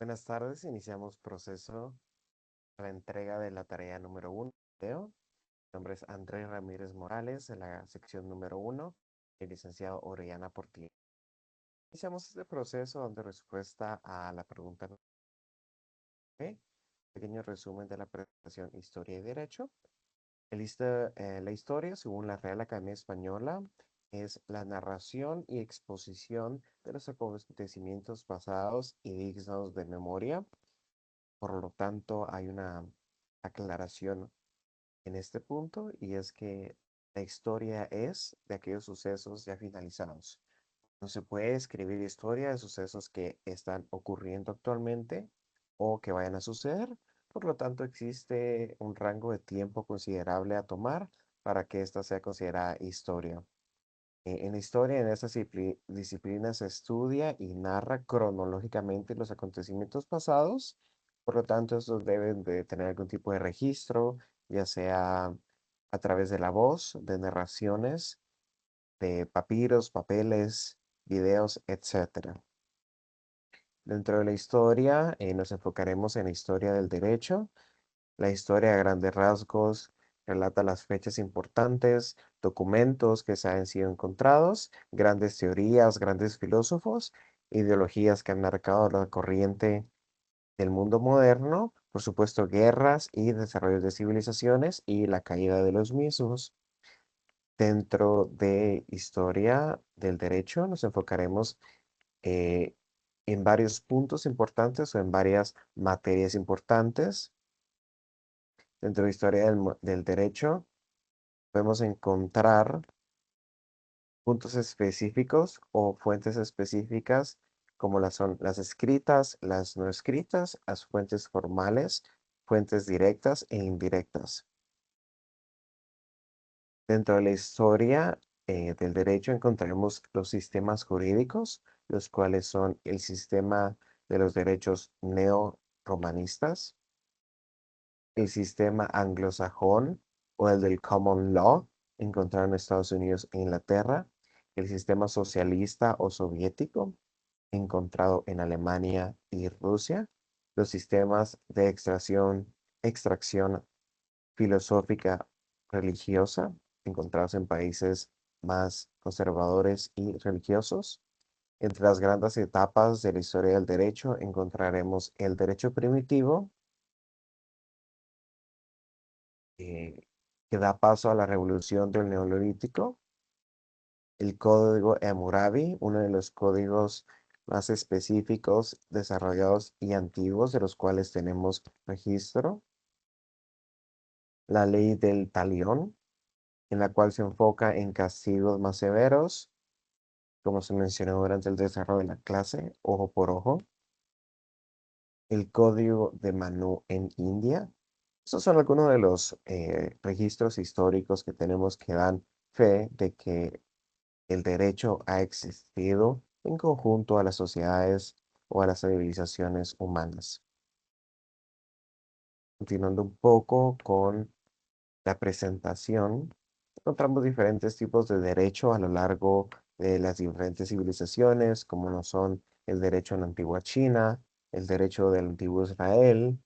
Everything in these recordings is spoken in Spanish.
Buenas tardes, iniciamos proceso para la entrega de la tarea número 1. Mi nombre es Andrés Ramírez Morales, de la sección número 1, el licenciado Orellana Portillo. Iniciamos este proceso dando respuesta a la pregunta número B, pequeño resumen de la presentación Historia y Derecho. La historia, según la Real Academia Española, es la narración y exposición de los acontecimientos pasados y dignos de memoria. Por lo tanto, hay una aclaración en este punto y es que la historia es de aquellos sucesos ya finalizados. No se puede escribir historia de sucesos que están ocurriendo actualmente o que vayan a suceder. Por lo tanto, existe un rango de tiempo considerable a tomar para que esta sea considerada historia. En la historia, en esta disciplina se estudia y narra cronológicamente los acontecimientos pasados. Por lo tanto, estos deben de tener algún tipo de registro, ya sea a través de la voz, de narraciones, de papiros, papeles, videos, etcétera. Dentro de la historia, nos enfocaremos en la historia del derecho. La historia a grandes rasgos relata las fechas importantes, documentos que se han sido encontrados, grandes teorías, grandes filósofos, ideologías que han marcado la corriente del mundo moderno, por supuesto, guerras y desarrollos de civilizaciones y la caída de los mismos. Dentro de historia del derecho nos enfocaremos eh, en varios puntos importantes o en varias materias importantes. Dentro de historia del derecho podemos encontrar puntos específicos o fuentes específicas como son las escritas, las no escritas, las fuentes formales, fuentes directas e indirectas. Dentro de la historia del derecho encontraremos los sistemas jurídicos, los cuales son el sistema de los derechos neo-romanistas, el sistema anglosajón o el del common law, encontrado en Estados Unidos e Inglaterra, el sistema socialista o soviético, encontrado en Alemania y Rusia, los sistemas de extracción filosófica religiosa, encontrados en países más conservadores y religiosos. Entre las grandes etapas de la historia del derecho encontraremos el derecho primitivo, eh, que da paso a la revolución del Neolítico, el código Hammurabi, uno de los códigos más específicos, desarrollados y antiguos de los cuales tenemos registro, la ley del talión, en la cual se enfoca en castigos más severos, como se mencionó durante el desarrollo de la clase, ojo por ojo, el código de Manu en India. Estos son algunos de los registros históricos que tenemos que dan fe de que el derecho ha existido en conjunto a las sociedades o a las civilizaciones humanas. Continuando un poco con la presentación, encontramos diferentes tipos de derecho a lo largo de las diferentes civilizaciones, como lo son el derecho en la antigua China, el derecho del antiguo Israel,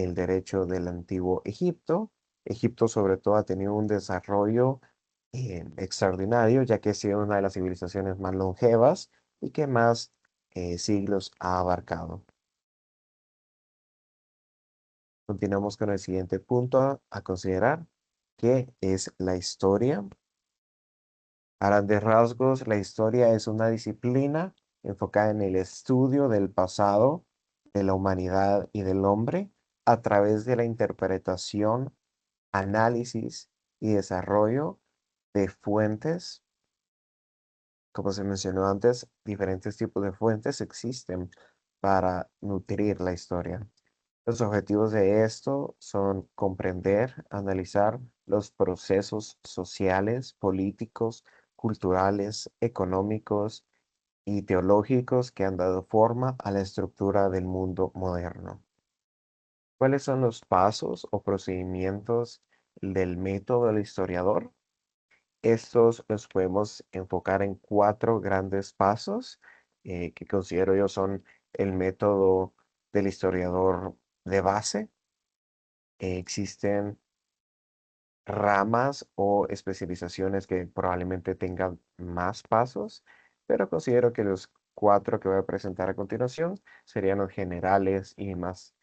el derecho del antiguo Egipto. Egipto sobre todo ha tenido un desarrollo extraordinario, ya que ha sido una de las civilizaciones más longevas y que más siglos ha abarcado. Continuamos con el siguiente punto a considerar, que es la historia. A grandes rasgos, la historia es una disciplina enfocada en el estudio del pasado, de la humanidad y del hombre a través de la interpretación, análisis y desarrollo de fuentes. Como se mencionó antes, diferentes tipos de fuentes existen para nutrir la historia. Los objetivos de esto son comprender, analizar los procesos sociales, políticos, culturales, económicos y teológicos que han dado forma a la estructura del mundo moderno. ¿Cuáles son los pasos o procedimientos del método del historiador? Estos los podemos enfocar en cuatro grandes pasos que considero yo son el método del historiador de base. Existen ramas o especializaciones que probablemente tengan más pasos, pero considero que los cuatro que voy a presentar a continuación serían los generales y más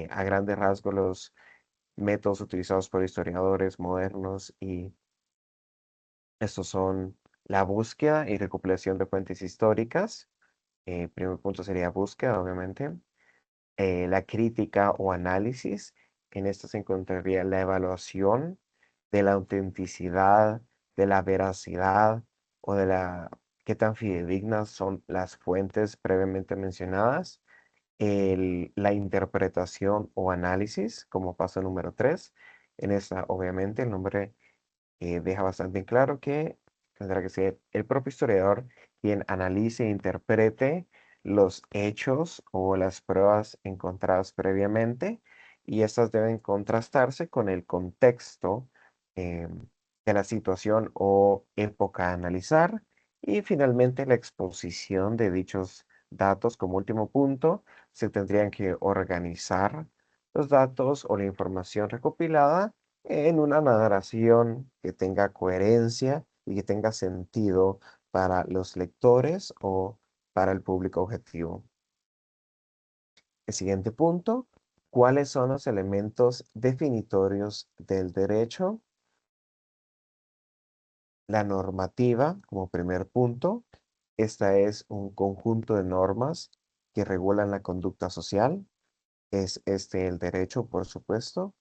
a grandes rasgos los métodos utilizados por historiadores modernos, y estos son la búsqueda y recopilación de fuentes históricas. Primer punto sería búsqueda, obviamente. La crítica o análisis. En esto se encontraría la evaluación de la autenticidad, de la veracidad o de la qué tan fidedignas son las fuentes previamente mencionadas. La interpretación o análisis como paso número 3. En esta, obviamente, el nombre deja bastante en claro que tendrá que ser el propio historiador quien analice e interprete los hechos o las pruebas encontradas previamente, y estas deben contrastarse con el contexto eh, de la situación o época a analizar, y finalmente la exposición de dichos datos. Como último punto, se tendrían que organizar los datos o la información recopilada en una narración que tenga coherencia y que tenga sentido para los lectores o para el público objetivo. El siguiente punto: ¿cuáles son los elementos definitorios del derecho? La normativa, como primer punto. Esta es un conjunto de normas que regulan la conducta social. Es este el derecho, por supuesto.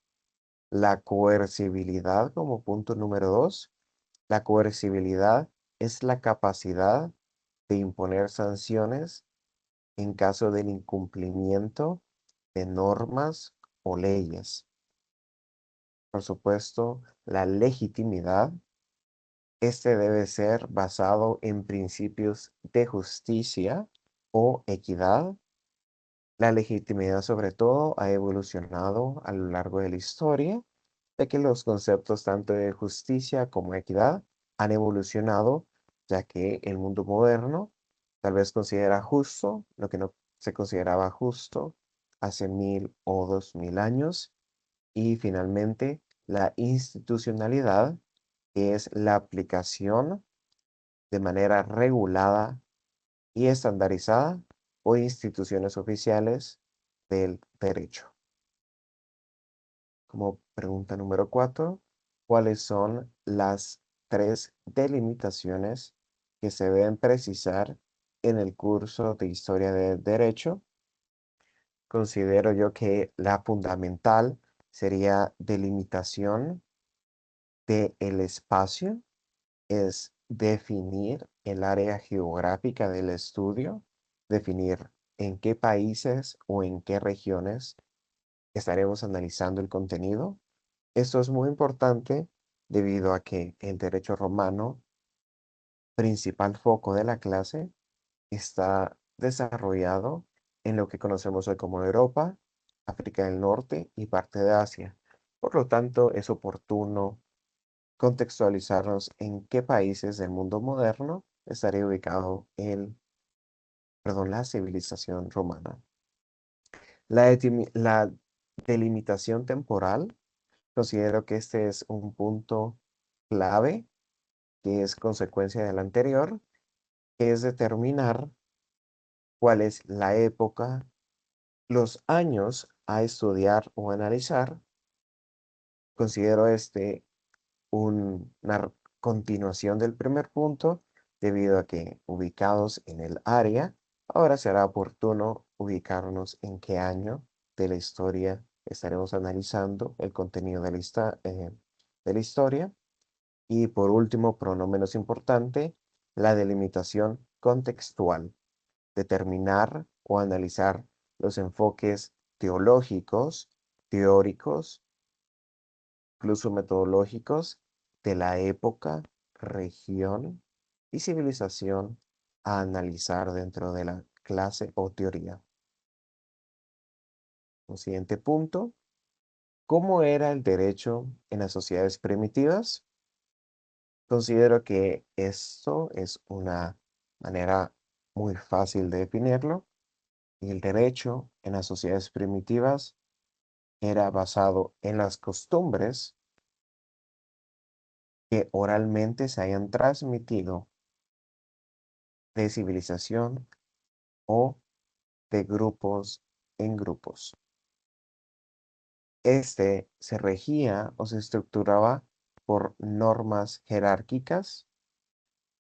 La coercibilidad, como punto número 2. La coercibilidad es la capacidad de imponer sanciones en caso del incumplimiento de normas o leyes. Por supuesto, la legitimidad. Este debe ser basado en principios de justicia o equidad. La legitimidad, sobre todo, ha evolucionado a lo largo de la historia, de que los conceptos tanto de justicia como equidad han evolucionado, ya que el mundo moderno tal vez considera justo lo que no se consideraba justo hace 1000 o 2000 años. Y finalmente, la institucionalidad, que es la aplicación de manera regulada y estandarizada por instituciones oficiales del derecho. Como pregunta número 4, ¿cuáles son las tres delimitaciones que se deben precisar en el curso de Historia del Derecho? Considero yo que la fundamental sería delimitación del espacio, es definir el área geográfica del estudio, definir en qué países o en qué regiones estaremos analizando el contenido. Esto es muy importante debido a que el derecho romano, principal foco de la clase, está desarrollado en lo que conocemos hoy como Europa, África del Norte y parte de Asia. Por lo tanto, es oportuno contextualizarnos en qué países del mundo moderno estaría ubicado la civilización romana. La delimitación temporal, considero que este es un punto clave que es consecuencia del anterior, que es determinar cuál es la época, los años a estudiar o analizar. Considero este una continuación del primer punto, debido a que ubicados en el área, ahora será oportuno ubicarnos en qué año de la historia estaremos analizando el contenido de la historia. Y por último, pero no menos importante, la delimitación contextual. Determinar o analizar los enfoques teológicos, teóricos, incluso metodológicos de la época, región y civilización a analizar dentro de la clase o teoría. Un siguiente punto: ¿cómo era el derecho en las sociedades primitivas? Considero que esto es una manera muy fácil de definirlo. el derecho en las sociedades primitivas era basado en las costumbres que oralmente se hayan transmitido de civilización o de grupos en grupos. Este se regía o se estructuraba por normas jerárquicas,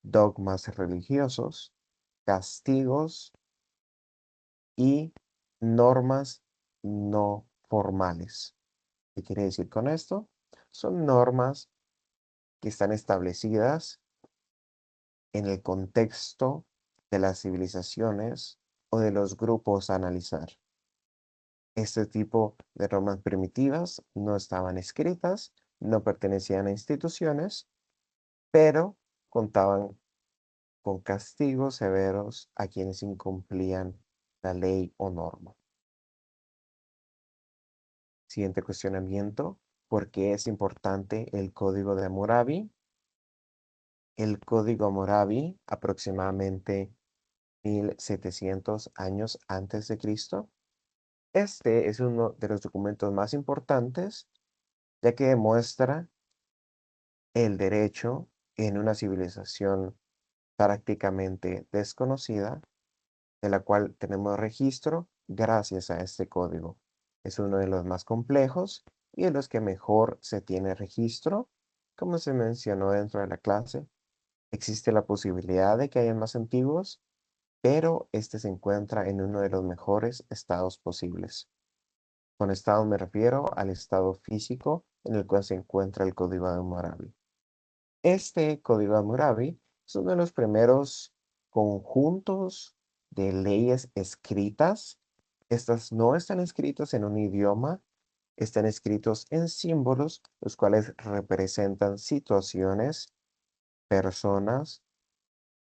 dogmas religiosos, castigos y normas no formales. ¿Qué quiere decir con esto? Son normas que están establecidas en el contexto de las civilizaciones o de los grupos a analizar. Este tipo de normas primitivas no estaban escritas, no pertenecían a instituciones, pero contaban con castigos severos a quienes incumplían la ley o norma. Siguiente cuestionamiento: ¿por qué es importante el Código de Hammurabi? El Código Hammurabi, aproximadamente 1700 años antes de Cristo. Este es uno de los documentos más importantes, ya que demuestra el derecho en una civilización prácticamente desconocida, de la cual tenemos registro gracias a este código. Es uno de los más complejos y de los que mejor se tiene registro. Como se mencionó dentro de la clase, existe la posibilidad de que hayan más antiguos, pero este se encuentra en uno de los mejores estados posibles. Con estado me refiero al estado físico en el cual se encuentra el Código de Hammurabi. Este Código de Hammurabi es uno de los primeros conjuntos de leyes escritas. Estas no están escritas en un idioma, están escritos en símbolos, los cuales representan situaciones, personas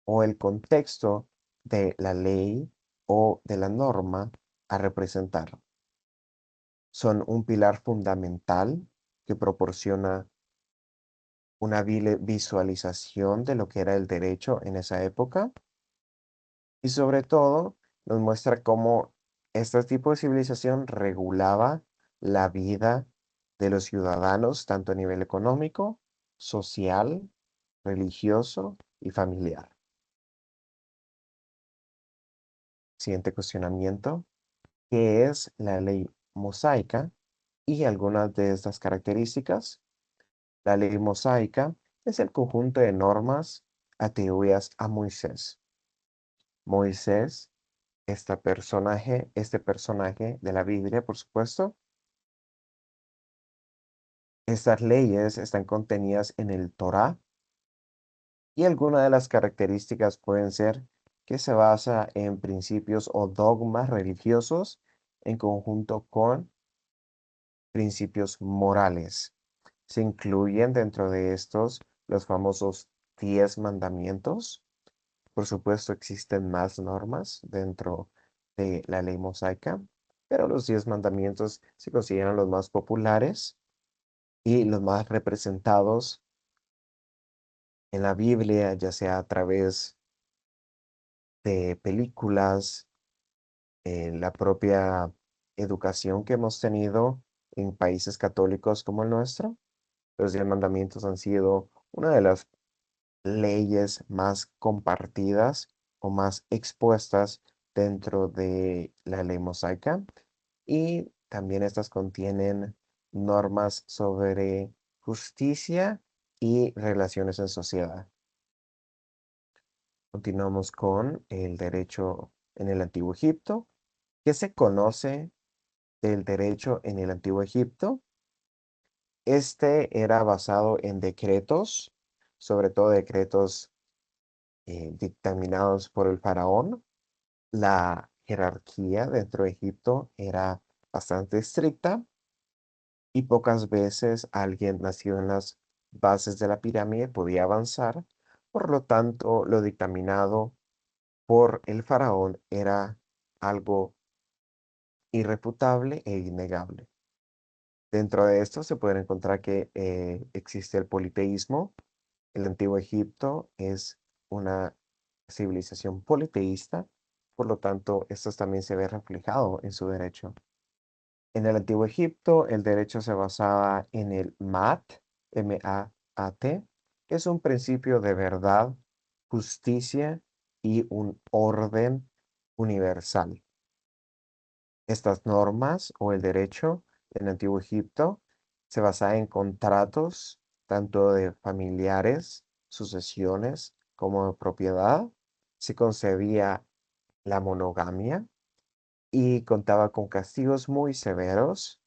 o el contexto de la ley o de la norma a representar. Son un pilar fundamental que proporciona una visualización de lo que era el derecho en esa época y sobre todo nos muestra cómo este tipo de civilización regulaba la vida de los ciudadanos tanto a nivel económico, social, religioso y familiar. Siguiente cuestionamiento: ¿qué es la ley mosaica y algunas de estas características? La ley mosaica es el conjunto de normas atribuidas a Moisés. Moisés, este personaje de la Biblia, por supuesto. Estas leyes están contenidas en el Torá y algunas de las características pueden ser que se basa en principios o dogmas religiosos en conjunto con principios morales. Se incluyen dentro de estos los famosos 10 mandamientos. Por supuesto, existen más normas dentro de la ley mosaica, pero los 10 mandamientos se consideran los más populares y los más representados en la Biblia, ya sea a través de películas, en la propia educación que hemos tenido en países católicos como el nuestro. Los 10 mandamientos han sido una de las leyes más compartidas o más expuestas dentro de la ley mosaica, y también estas contienen normas sobre justicia y relaciones en sociedad. Continuamos con el derecho en el Antiguo Egipto. ¿Qué se conoce del derecho en el Antiguo Egipto? Este era basado en decretos, sobre todo decretos dictaminados por el faraón. La jerarquía dentro de Egipto era bastante estricta y pocas veces alguien nacido en las bases de la pirámide podía avanzar. Por lo tanto, lo dictaminado por el faraón era algo irrefutable e innegable. Dentro de esto se puede encontrar que existe el politeísmo. El antiguo Egipto es una civilización politeísta, por lo tanto, esto también se ve reflejado en su derecho. En el Antiguo Egipto, el derecho se basaba en el M-A-A-T, que es un principio de verdad, justicia y un orden universal. Estas normas o el derecho en Antiguo Egipto se basaba en contratos tanto de familiares, sucesiones como de propiedad. Se concebía la monogamia y contaba con castigos muy severos.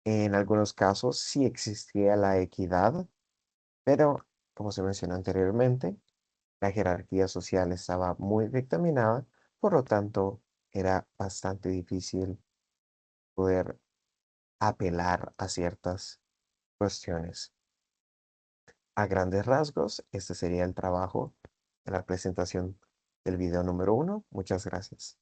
En algunos casos sí existía la equidad, pero como se mencionó anteriormente, la jerarquía social estaba muy dictaminada, por lo tanto era bastante difícil poder apelar a ciertas cuestiones. A grandes rasgos, este sería el trabajo de la presentación del video número 1. Muchas gracias.